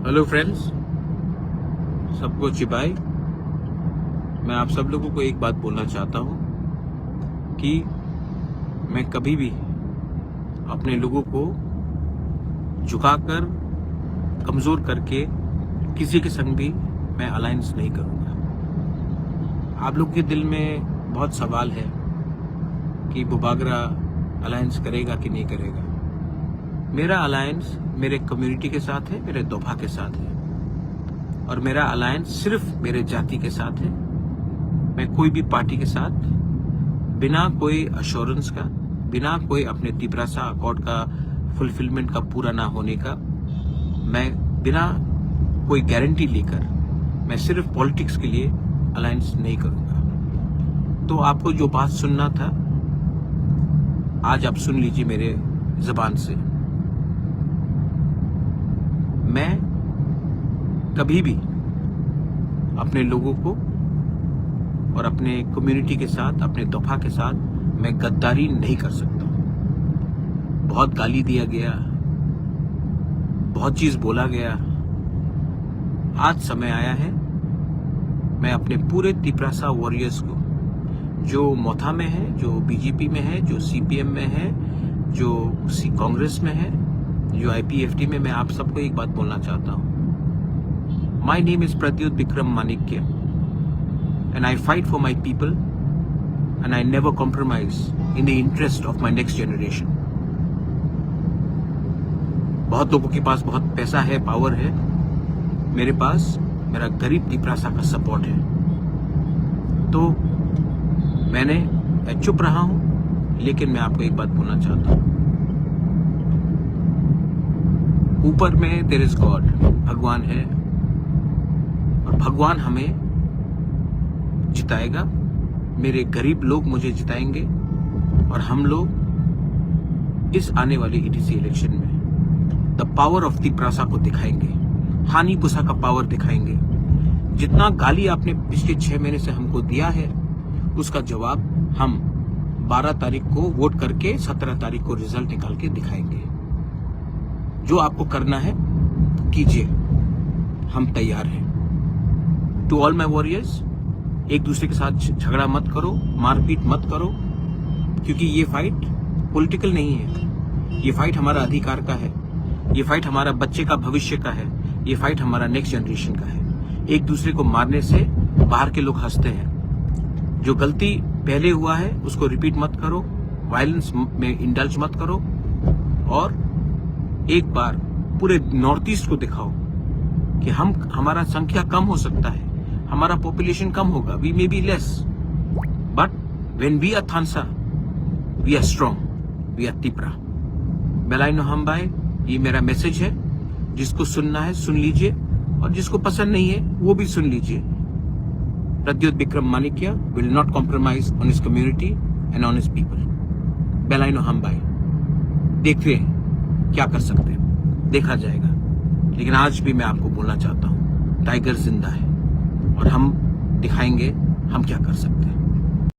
Hello friends, सबको चिबाई। मैं आप सब लोगों को एक बात बोलना चाहता हूँ कि मैं कभी भी अपने लोगों को झुकाकर, कमज़ोर करके किसी के संग भी मैं अलायंस नहीं करूँगा। आप लोग के दिल में बहुत सवाल है कि बुबागरा अलायंस करेगा कि नहीं करेगा। मेरा अलायंस मेरे कम्युनिटी के साथ है, मेरे दोफा के साथ है, और मेरा अलायंस सिर्फ मेरे जाति के साथ है। मैं कोई भी पार्टी के साथ बिना कोई अश्योरेंस का, बिना कोई अपने तिपरासा अकॉर्ड का फुलफिलमेंट का पूरा ना होने का, मैं बिना कोई गारंटी लेकर मैं सिर्फ पॉलिटिक्स के लिए अलायंस नहीं करूंगा। तो आपको जो बात सुनना था आज आप सुन लीजिए मेरे जुबान से। मैं कभी भी अपने लोगों को और अपने कम्युनिटी के साथ, अपने दफा के साथ मैं गद्दारी नहीं कर सकता। बहुत गाली दिया गया, बहुत चीज बोला गया। आज समय आया है मैं अपने पूरे तिपरासा वॉरियर्स को, जो मोथा में है, जो बीजेपी में है, जो सीपीएम में है, जो कांग्रेस में है, जो आईपीएफटी में, मैं आप सबको एक बात बोलना चाहता हूँ। My name is Pradyut Vikram Manikya and I fight for my people and I never compromise in the interest of my next generation. बहुत लोगों के पास बहुत पैसा है, पावर है, मेरे पास मेरा गरीब तिपरासा का सपोर्ट है। तो मैं चुप रहा हूं, लेकिन मैं आपको एक बात बोलना चाहता हूं। ऊपर में देयर इज गॉड, भगवान है, और भगवान हमें जिताएगा। मेरे गरीब लोग मुझे जिताएंगे, और हम लोग इस आने वाले ईटीसी इलेक्शन में द पावर ऑफ तिपरासा को दिखाएंगे, हानि पुसा का पावर दिखाएंगे। जितना गाली आपने पिछले 6 महीने से हमको दिया है, उसका जवाब हम 12 तारीख को वोट करके 17 तारीख को रिजल्ट निकाल के दिखाएंगे। जो आपको करना है कीजिए, हम तैयार हैं। टू ऑल माई वॉरियर्स, एक दूसरे के साथ झगड़ा मत करो, मारपीट मत करो, क्योंकि ये फाइट पॉलिटिकल नहीं है। ये फाइट हमारा अधिकार का है, ये फाइट हमारा बच्चे का भविष्य का है, ये फाइट हमारा नेक्स्ट जनरेशन का है। एक दूसरे को मारने से बाहर के लोग हंसते हैं। जो गलती पहले हुआ है उसको रिपीट मत करो, वायलेंस में इंडल्ज मत करो, और एक बार पूरे नॉर्थ ईस्ट को दिखाओ कि हमारा संख्या कम हो सकता है, हमारा पॉपुलेशन कम होगा, we may be less, but when we are थानसा we are strong, we are Tipra. बेलाइनो हमबाई, ये मेरा मैसेज है। जिसको सुनना है सुन लीजिए, और जिसको पसंद नहीं है वो भी सुन लीजिए। Pradyot Vikram Manikya will not compromise on his community and on his people. बेलाइनो हमबाई, देखते हैं क्या कर सकते हैं, देखा जाएगा। लेकिन आज भी मैं आपको बोलना चाहता हूं, टाइगर जिंदा है, और हम दिखाएंगे हम क्या कर सकते हैं।